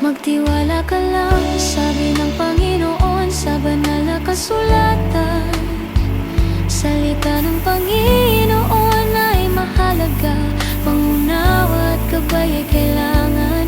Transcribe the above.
Magtiwala ka lang, sabi ng Panginoon sa banal na kasulatan. Salita ng Panginoon ay mahalaga, pangunawa at gabay ay kailangan.